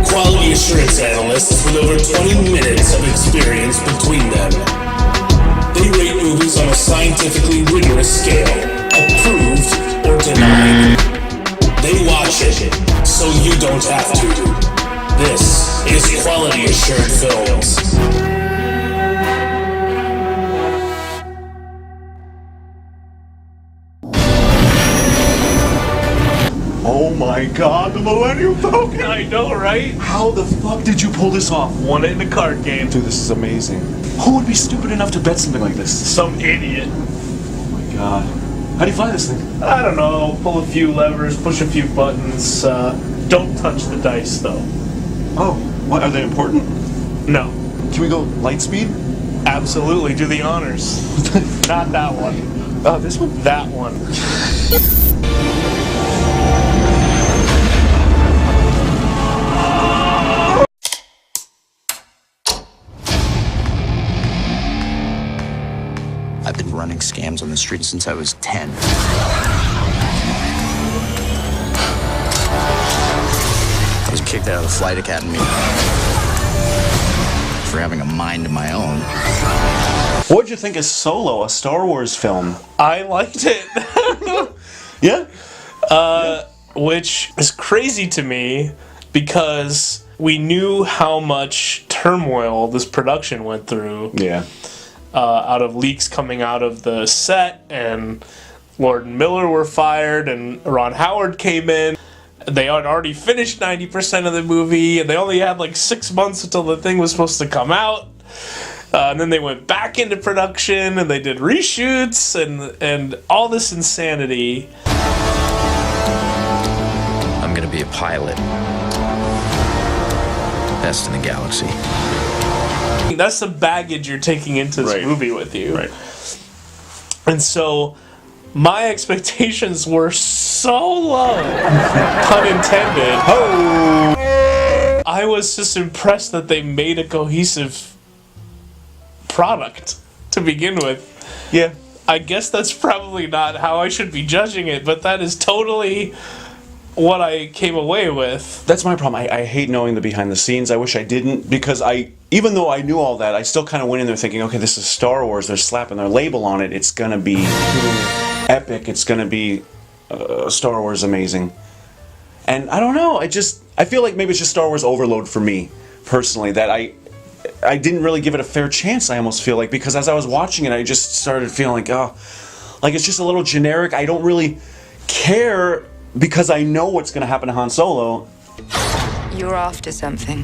Quality assurance analysts with over 20 minutes of experience between them. They rate movies on a scientifically rigorous scale, approved or denied. They watch it, so you don't have to. This is Quality Assured Films. Oh my god, the Millennium Falcon! I know, right? How the fuck did you pull this off? Won it in a card game. Dude, this is amazing. Who would be stupid enough to bet something like this? Some idiot. Oh my god. How do you fly this thing? I don't know. Pull a few levers, push a few buttons. Don't touch the dice, though. Oh, what? Are they important? No. Can we go light speed? Absolutely. Do the honors. Not that one. This one? That one. I've been running scams on the street since I was 10. I was kicked out of the flight academy for having a mind of my own. What'd you think of Solo, a Star Wars film? I liked it. Yeah? Which is crazy to me because we knew how much turmoil this production went through. Yeah. Out of leaks coming out of the set, and Lord and Miller were fired, and Ron Howard came in. They had already finished 90% of the movie, and they only had like 6 months until the thing was supposed to come out. And then they went back into production, and they did reshoots, and all this insanity. I'm gonna be a pilot. Best in the galaxy. That's the baggage you're taking into this movie with you. Right. And so my expectations were so low, pun intended. Oh! I was just impressed that they made a cohesive product to begin with. Yeah. I guess that's probably not how I should be judging it, but that is totally what I came away with. That's my problem. I hate knowing the behind the scenes. I wish I didn't, because even though I knew all that, I still kind of went in there thinking, okay, this is Star Wars. They're slapping their label on it. It's going to be epic. It's going to be Star Wars amazing. And I don't know. I feel like maybe it's just Star Wars overload for me, personally, that I didn't really give it a fair chance, I almost feel like, because as I was watching it, I just started feeling like, oh, like it's just a little generic. I don't really care because I know what's going to happen to Han Solo. You're after something.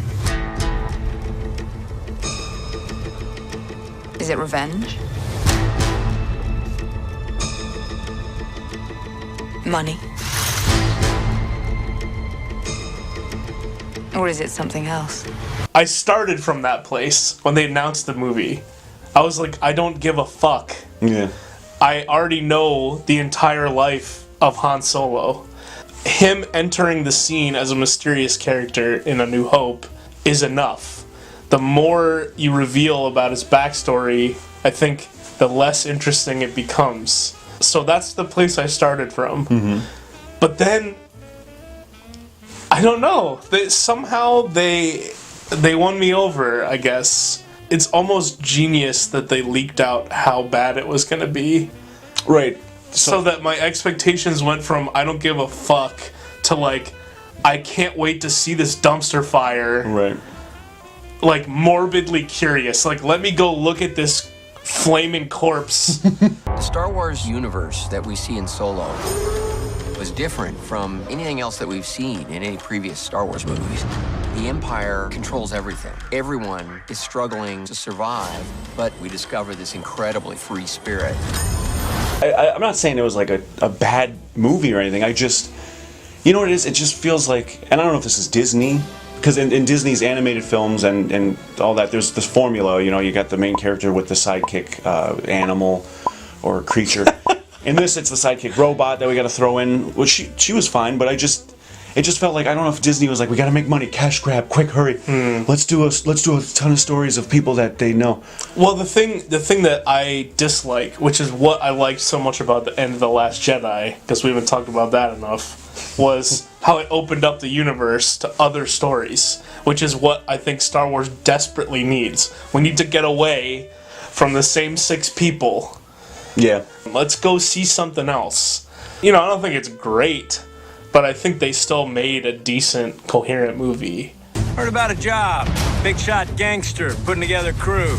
Is it revenge? Money? Or is it something else? I started from that place when they announced the movie. I was like, I don't give a fuck. Yeah. I already know the entire life of Han Solo. Him entering the scene as a mysterious character in A New Hope is enough. The more you reveal about his backstory, I think the less interesting it becomes. So that's the place I started from. Mm-hmm. But then, I don't know. Somehow they won me over, I guess. It's almost genius that they leaked out how bad it was going to be. Right. So that my expectations went from I don't give a fuck to like I can't wait to see this dumpster fire. Right. Like morbidly curious. Like let me go look at this flaming corpse. The Star Wars universe that we see in Solo was different from anything else that we've seen in any previous Star Wars movies. The Empire controls everything. Everyone is struggling to survive, but we discover this incredibly free spirit. I'm not saying it was like a bad movie or anything. I just, you know what it is? It just feels like, and I don't know if this is Disney, because in Disney's animated films and all that, there's this formula, you know, you got the main character with the sidekick animal or creature. In this, it's the sidekick robot that we got to throw in, which she was fine, but It just felt like, I don't know if Disney was like, we got to make money, cash grab, quick, hurry. Let's do a ton of stories of people that they know. Well, the thing that I dislike, which is what I liked so much about the end of The Last Jedi, because we haven't talked about that enough, was how it opened up the universe to other stories, which is what I think Star Wars desperately needs. We need to get away from the same 6 people. Yeah. Let's go see something else. You know, I don't think it's great, but I think they still made a decent, coherent movie. Heard about a job. Big shot gangster putting together crew.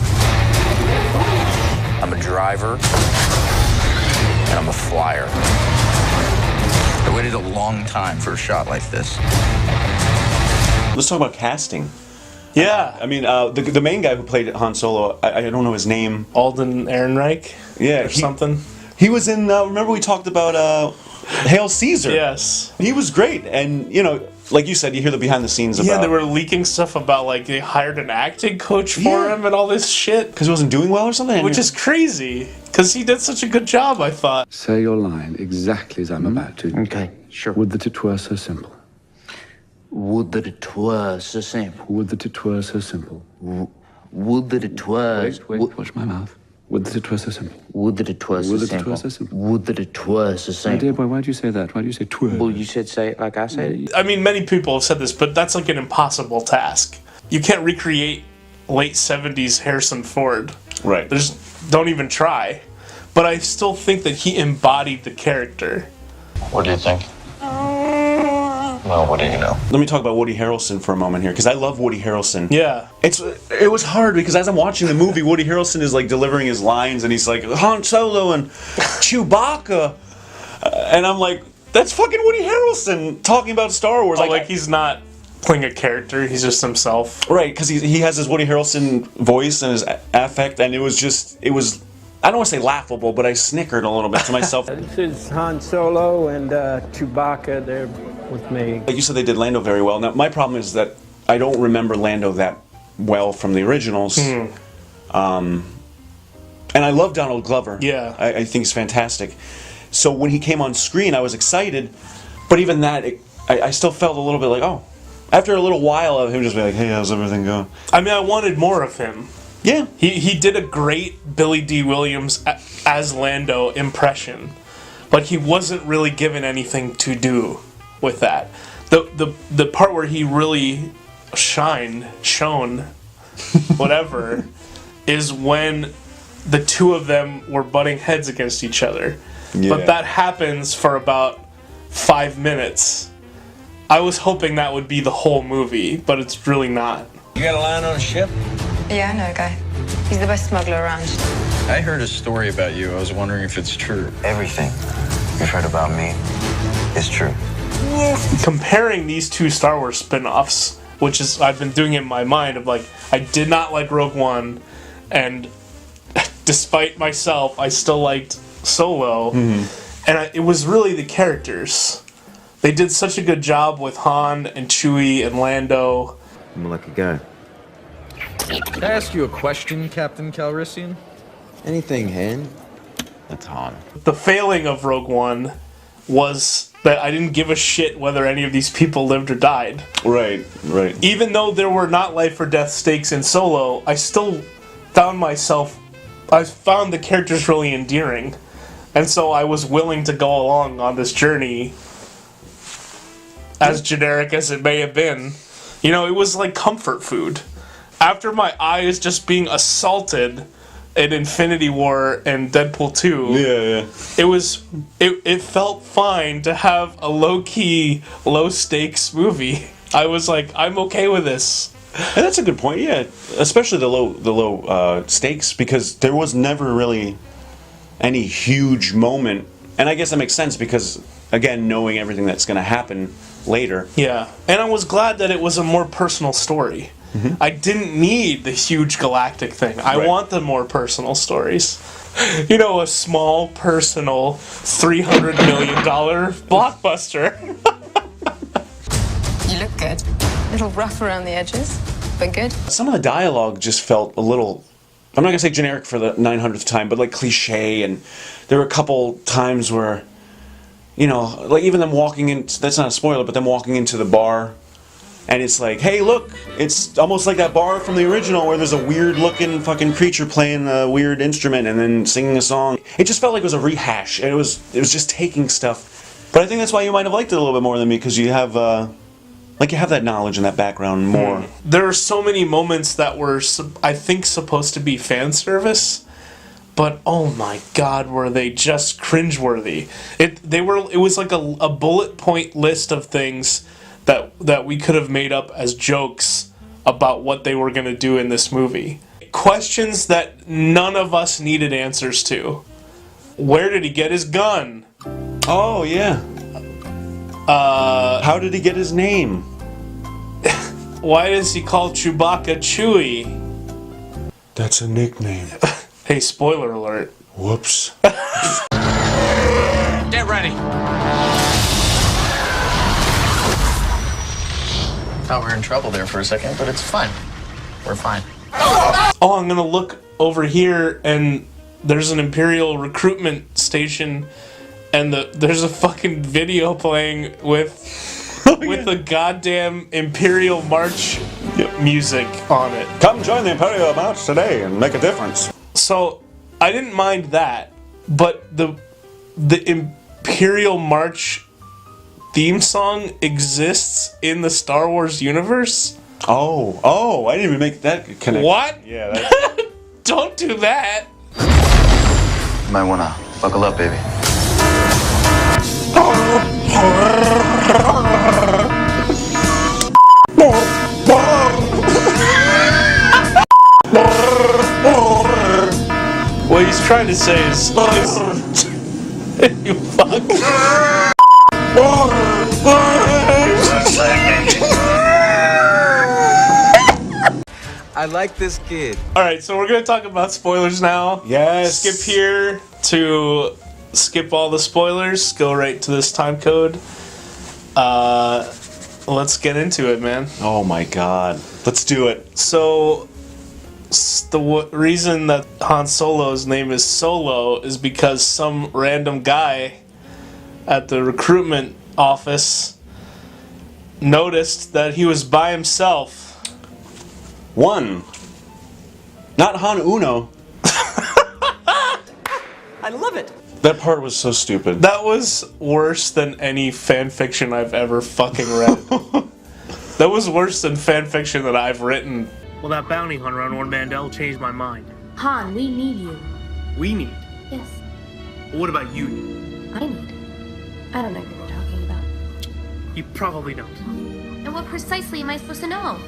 I'm a driver, and I'm a flyer. I waited a long time for a shot like this. Let's talk about casting. Yeah. I mean, the main guy who played Han Solo, I don't know his name. Alden Ehrenreich? Yeah. Or something? He was in, remember we talked about Hail Caesar? Yes. He was great, and, you know, like you said, you hear the behind the scenes about... Yeah, they were leaking stuff about, like, they hired an acting coach for him and all this shit. Because he wasn't doing well or something? Which is crazy, because he did such a good job, I thought. Say your line exactly as I'm about to. Okay, sure. Would that it were so simple. Would that it were so simple. Would that it were so simple. Would that it were... Wait, watch my mouth. Would that it were so simple. Would that it were so Would that it simple. were so simple. Would that it were so My simple. dear boy, why do you say that? Why do you say twere? Well, you said say it like I said it. I mean, many people have said this, but that's like an impossible task. You can't recreate late 70s Harrison Ford. Right. Don't even try. But I still think that he embodied the character. What do you think? Well, what do you know? Let me talk about Woody Harrelson for a moment here, because I love Woody Harrelson. Yeah. It was hard, because as I'm watching the movie, Woody Harrelson is like delivering his lines, and he's like, Han Solo and Chewbacca. And I'm like, that's fucking Woody Harrelson talking about Star Wars. Like he's not playing a character, he's just himself. Right, because he has his Woody Harrelson voice and his affect, and it was, I don't want to say laughable, but I snickered a little bit to myself. This is Han Solo and Chewbacca. They're with me. Like you said, they did Lando very well. Now, my problem is that I don't remember Lando that well from the originals. And I love Donald Glover. Yeah. I think he's fantastic. So when he came on screen, I was excited, but even that, I still felt a little bit like, oh. After a little while of him just being like, hey, how's everything going? I mean, I wanted more of him. Yeah. He did a great Billy D. Williams as Lando impression, but he wasn't really given anything to do with that. The part where he really shone, whatever, is when the two of them were butting heads against each other. Yeah. But that happens for about 5 minutes. I was hoping that would be the whole movie, but it's really not. You got a line on a ship? Yeah, I know a guy. He's the best smuggler around. I heard a story about you. I was wondering if it's true. Everything you've heard about me is true. Comparing these two Star Wars spin-offs, which is I've been doing it in my mind of like, I did not like Rogue One, and despite myself, I still liked Solo, and it was really the characters. They did such a good job with Han and Chewie and Lando. I'm a lucky guy. Can I ask you a question, Captain Calrissian? Anything, Han? That's Han. The failing of Rogue One was that I didn't give a shit whether any of these people lived or died. Right. Even though there were not life or death stakes in Solo, I still found the characters really endearing. And so I was willing to go along on this journey, as generic as it may have been. You know, it was like comfort food. After my eyes just being assaulted in Infinity War and Deadpool 2, it felt fine to have a low-key, low-stakes movie. I was like, I'm okay with this. And that's a good point, yeah. Especially the low stakes, because there was never really any huge moment. And I guess that makes sense because, again, knowing everything that's going to happen later. Yeah, and I was glad that it was a more personal story. I didn't need the huge galactic thing. I want the more personal stories. You know, a small, personal, $300 million blockbuster. You look good. A little rough around the edges, but good. Some of the dialogue just felt a little, I'm not going to say generic for the 900th time, but like cliche, and there were a couple times where you know, like even them walking in, that's not a spoiler, but them walking into the bar, and it's like, hey, look, it's almost like that bar from the original where there's a weird looking fucking creature playing a weird instrument and then singing a song. It just felt like it was a rehash, and it was just taking stuff. But I think that's why you might have liked it a little bit more than me, because you have you have that knowledge and that background more. There are so many moments that were, I think, supposed to be fan service, but oh my god, were they just cringeworthy. It was like a bullet point list of things that we could have made up as jokes about what they were going to do in this movie. Questions that none of us needed answers to. Where did he get his gun? Oh, yeah. How did he get his name? Why does he call Chewbacca Chewie? That's a nickname. Hey, spoiler alert. Whoops. Get ready. Thought we were in trouble there for a second, but it's fine. We're fine. Oh, I'm gonna look over here, and there's an Imperial recruitment station, and there's a fucking video playing with the goddamn Imperial March music on it. Come join the Imperial March today and make a difference. So, I didn't mind that, but the Imperial March theme song exists in the Star Wars universe? Oh, I didn't even make that connection. What? Yeah, that's... Don't do that! You might wanna buckle up, baby. What he's trying to say is you fuck. I like this kid. Alright, so we're gonna talk about spoilers now. Yes. Skip here to skip all the spoilers, go right to this time code. Let's get into it, man. Oh my god. Let's do it. So, the reason that Han Solo's name is Solo is because some random guy at the recruitment office noticed that he was by himself. One. Not Han Uno. I love it. That part was so stupid. That was worse than any fanfiction I've ever fucking read. That was worse than fanfiction that I've written. Well, that bounty hunter on Lord Mandel changed my mind. Han, we need you. We need? Yes. Well, what about you need? I need. I don't know what you're talking about. You probably don't. And what precisely am I supposed to know?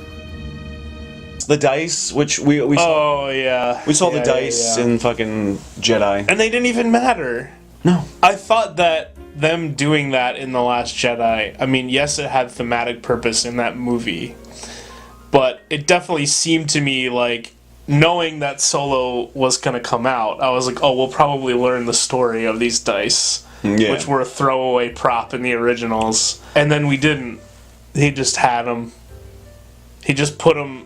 The dice, which we saw. Oh, yeah. We saw the dice in fucking Jedi. And they didn't even matter. No. I thought that them doing that in The Last Jedi, I mean, yes, it had thematic purpose in that movie, but it definitely seemed to me like, knowing that Solo was going to come out, I was like, oh, we'll probably learn the story of these dice, which were a throwaway prop in the originals. And then we didn't. He just had them. He just put them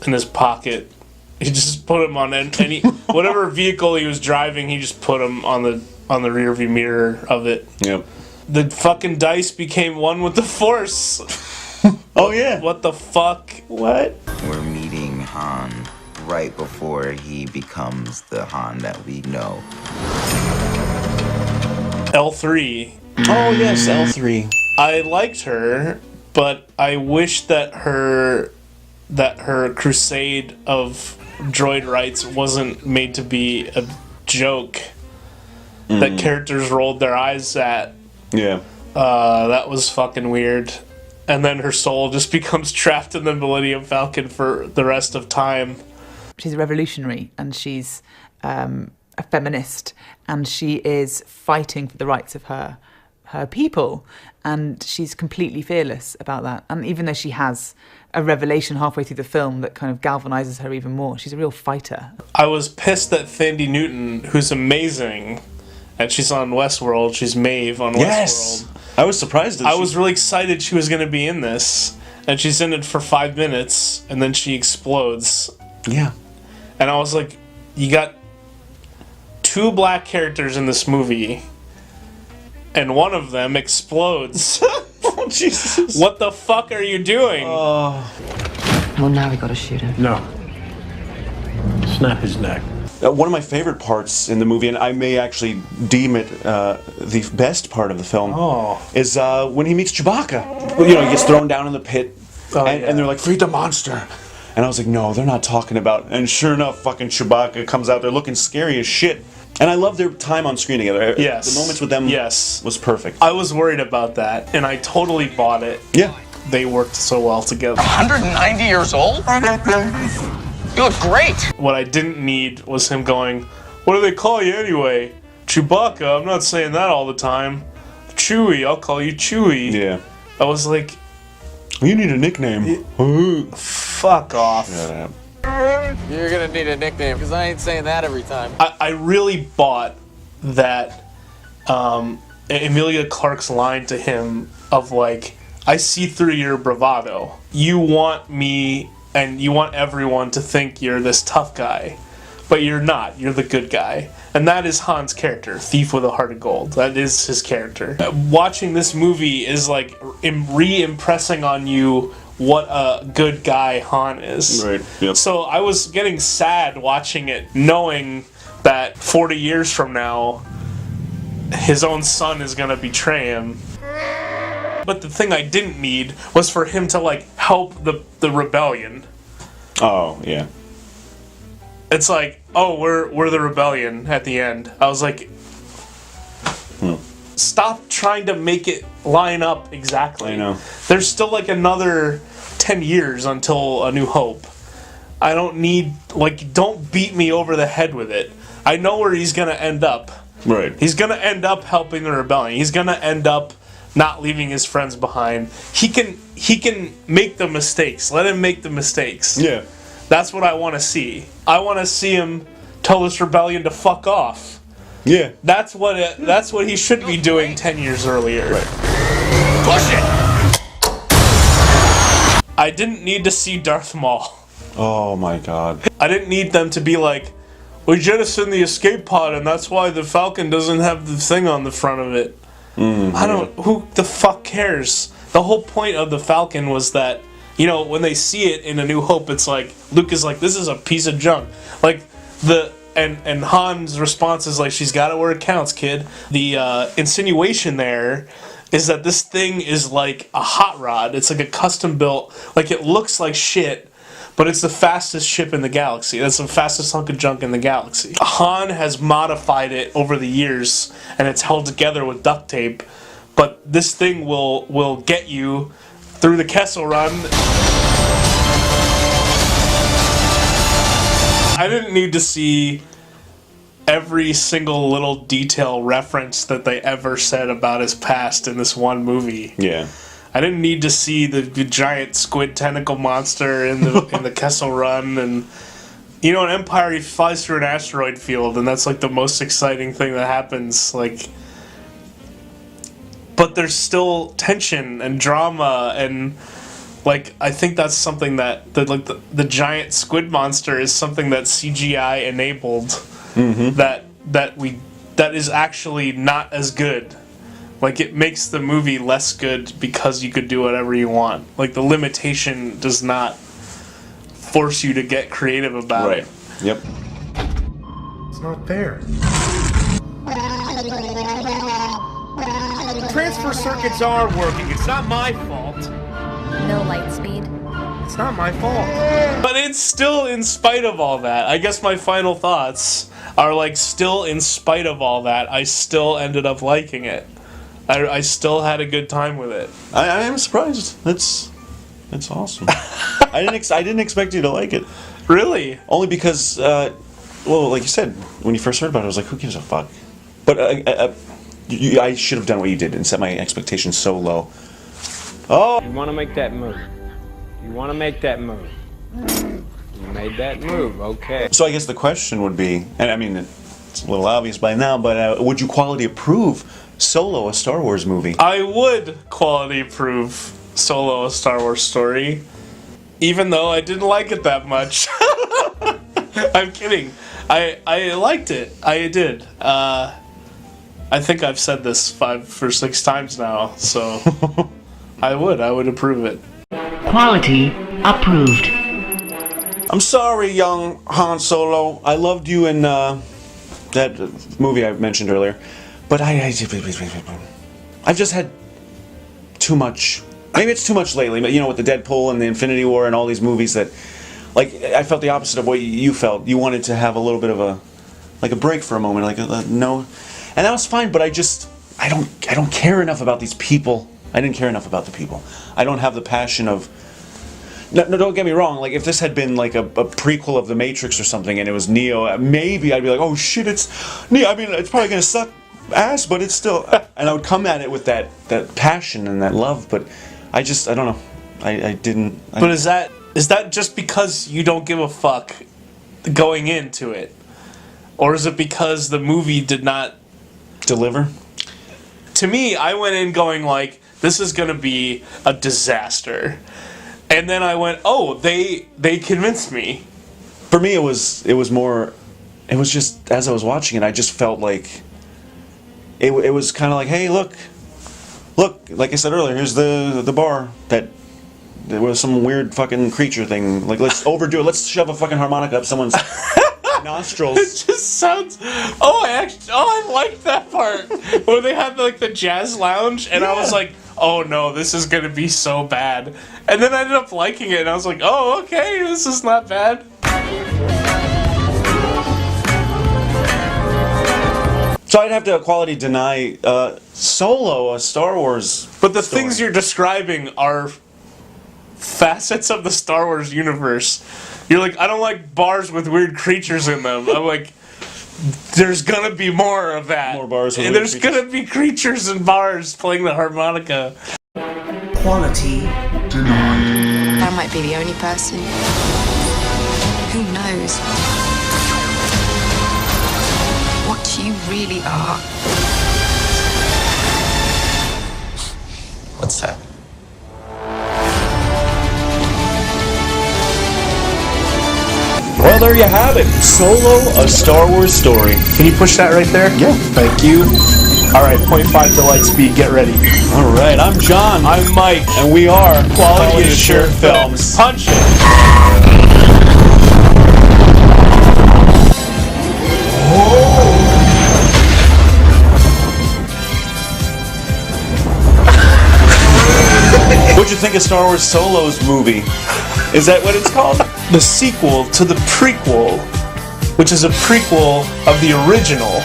in his pocket. He just put them on any whatever vehicle he was driving. He just put them on the rearview mirror of it. Yep. The fucking dice became one with the Force. Oh yeah. What the fuck? What? We're meeting Han right before he becomes the Han that we know. L3. Oh yes, L3. I liked her, but I wish that her crusade of droid rights wasn't made to be a joke that characters rolled their eyes at. Yeah. That was fucking weird. And then her soul just becomes trapped in the Millennium Falcon for the rest of time. She's a revolutionary, and she's a feminist, and she is fighting for the rights of her people, and she's completely fearless about that. And even though she has a revelation halfway through the film that kind of galvanizes her even more, she's a real fighter. I was pissed that Thandie Newton, who's amazing, and she's on Westworld, she's Maeve on Westworld. I was surprised. I was really excited she was going to be in this, and she's in it for 5 minutes, and then she explodes. Yeah. And I was like, you got 2 black characters in this movie, and one of them explodes. Oh, Jesus. What the fuck are you doing? Well, now we gotta shoot him. No. Snap his neck. One of my favorite parts in the movie, and I may actually deem it the best part of the film, is when he meets Chewbacca. You know, he gets thrown down in the pit, and they're like, "Feed the monster." And I was like, no, they're not talking about. And sure enough, fucking Chewbacca comes out there looking scary as shit. And I love their time on screen together. Yes. The moments with them was perfect. I was worried about that, and I totally bought it. Yeah. They worked so well together. 190 years old? You look great. What I didn't need was him going, "What do they call you anyway? Chewbacca? I'm not saying that all the time. Chewie, I'll call you Chewie." Yeah. I was like, you need a nickname. Fuck off. Shut up. You're gonna need a nickname, because I ain't saying that every time. I really bought that Emilia Clarke's line to him of like, "I see through your bravado. You want me and you want everyone to think you're this tough guy, but you're not. You're the good guy." And that is Han's character, thief with a heart of gold. That is his character. Watching this movie is like re-impressing on you what a good guy Han is. Right. Yep. So I was getting sad watching it, knowing that 40 years from now, his own son is gonna betray him. But the thing I didn't need was for him to like help the rebellion. Oh yeah. It's like, oh, we're the rebellion at the end. I was like, stop trying to make it line up exactly. I know. There's still like another 10 years until A New Hope. I don't need, like, don't beat me over the head with it. I know where he's gonna end up. Right. He's gonna end up helping the rebellion. He's gonna end up not leaving his friends behind. He can make the mistakes. Let him make the mistakes. Yeah. That's what I want to see. I want to see him tell this rebellion to fuck off. Yeah. That's what he should be doing 10 years earlier. Right. Push it! I didn't need to see Darth Maul. Oh my god. I didn't need them to be like, we jettisoned the escape pod and that's why the Falcon doesn't have the thing on the front of it. I don't... Who the fuck cares? The whole point of the Falcon was that, you know, when they see it in A New Hope, it's like, Luke is like, this is a piece of junk. Like, and Han's response is like, she's got it where it counts, kid. The insinuation there is that this thing is like a hot rod. It's like a custom built, like it looks like shit, but it's the fastest ship in the galaxy. That's the fastest hunk of junk in the galaxy. Han has modified it over the years, and it's held together with duct tape, but this thing will get you through the Kessel Run. I didn't need to see every single little detail reference that they ever said about his past in this one movie. Yeah. I didn't need to see the giant squid tentacle monster in the Kessel Run, and you know, in Empire he flies through an asteroid field, and that's like the most exciting thing that happens. Like, but there's still tension and drama, and like I think that's something that the giant squid monster is something that CGI enabled. Mm-hmm. That is actually not as good. Like, it makes the movie less good because you could do whatever you want. Like, the limitation does not force you to get creative about it. Yep. It's not fair. Transfer circuits are working. It's not my fault. No light speed. It's not my fault. But it's still in spite of all that. I guess my final thoughts are like, still in spite of all that, I still ended up liking it. I still had a good time with it. I am surprised. That's awesome. I didn't expect you to like it. Really? Only because, well, like you said, when you first heard about it, I was like, who gives a fuck? But I should have done what you did and set my expectations so low. Oh! You want to make that move. You want to make that move. You made that move, okay. So I guess the question would be, and I mean, it's a little obvious by now, but would you quality approve Solo, a Star Wars movie? I would quality approve Solo, a Star Wars story, even though I didn't like it that much. I'm kidding. I liked it. I did. I think I've said this 5 or 6 times now, so I would approve it. Quality approved. I'm sorry, young Han Solo. I loved you in that movie I mentioned earlier, but I've just had too much. Maybe it's too much lately, but with the Deadpool and the Infinity War and all these movies that, like, I felt the opposite of what you felt. You wanted to have a little bit of a break for a moment, no, and that was fine. But I don't care enough about these people. I didn't care enough about the people. I don't have the passion of. No, don't get me wrong. Like, if this had been like a prequel of The Matrix or something, and it was Neo, maybe I'd be like, oh shit, it's Neo. I mean, it's probably gonna suck ass, but it's still. And I would come at it with that passion and that love. But I don't know. I didn't. But is that just because you don't give a fuck going into it, or is it because the movie did not deliver? To me, I went in going like, this is gonna be a disaster. And then I went, oh, they convinced me. For me, it was just, as I was watching it, I just felt like it was kind of like, hey, look, like I said earlier, here's the bar that there was some weird fucking creature thing. Like, let's overdo it. Let's shove a fucking harmonica up someone's nostrils. It just sounds. I liked that part where they had like the jazz lounge, and I was like, oh no, this is gonna be so bad. And then I ended up liking it, and I was like, oh, okay, this is not bad. So I'd have to quality deny Solo, a Star Wars. But the things you're describing are facets of the Star Wars universe. You're like, I don't like bars with weird creatures in them. I'm like, there's gonna be more of that. More bars with and weird there's gonna be creatures in bars playing the harmonica. Quality denied. That might be the only person. Who knows what you really are? What's that? Well, there you have it. Solo, a Star Wars story. Can you push that right there? Yeah. Thank you. Alright, 0.5 to light speed, get ready. Alright, I'm John. I'm Mike. And we are Quality Assured Films. Punch it! What'd you think of Star Wars Solo's movie? Is that what it's called? The sequel to the prequel, which is a prequel of the original,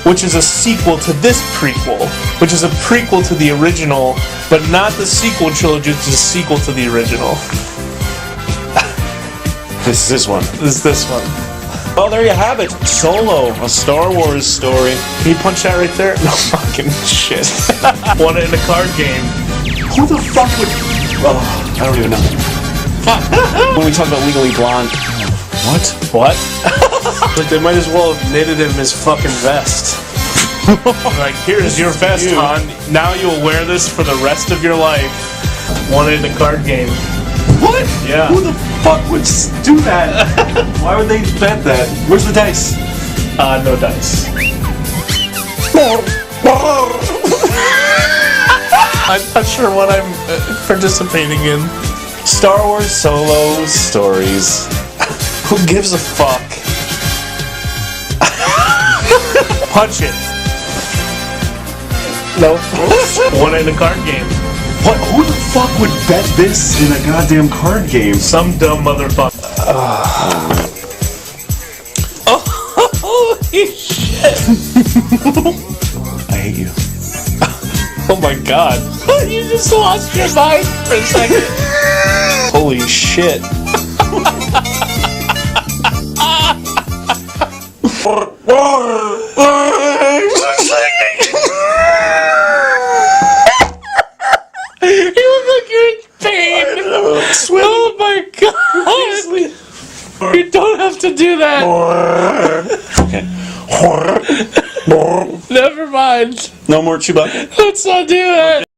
which is a sequel to this prequel, which is a prequel to the original, but not the sequel trilogy, which is a sequel to the original. This is this one. This is this one. Well, there you have it. Solo, a Star Wars story. Can you punch that right there? No fucking shit. Want it in a card game. Who the fuck would... Oh, I don't even know. When we talk about Legally Blonde... What? Like, they might as well have knitted him his fucking vest. Like, here's your vest, Han. Now you'll wear this for the rest of your life. Want it in a card game. What? Yeah. Who the fuck would do that? Why would they bet that? Where's the dice? No dice. I'm not sure what I'm participating in. Star Wars Solo stories. Who gives a fuck? Punch it. No. Want it in a card game. What? Who the fuck would bet this in a goddamn card game? Some dumb motherfucker. Holy shit! I hate you. Oh my god. You just lost your mind for a second. Holy shit. You look like you're in pain. Oh my god. You don't have to do that. Okay. Never mind. No more Chewbacca. Let's not do that.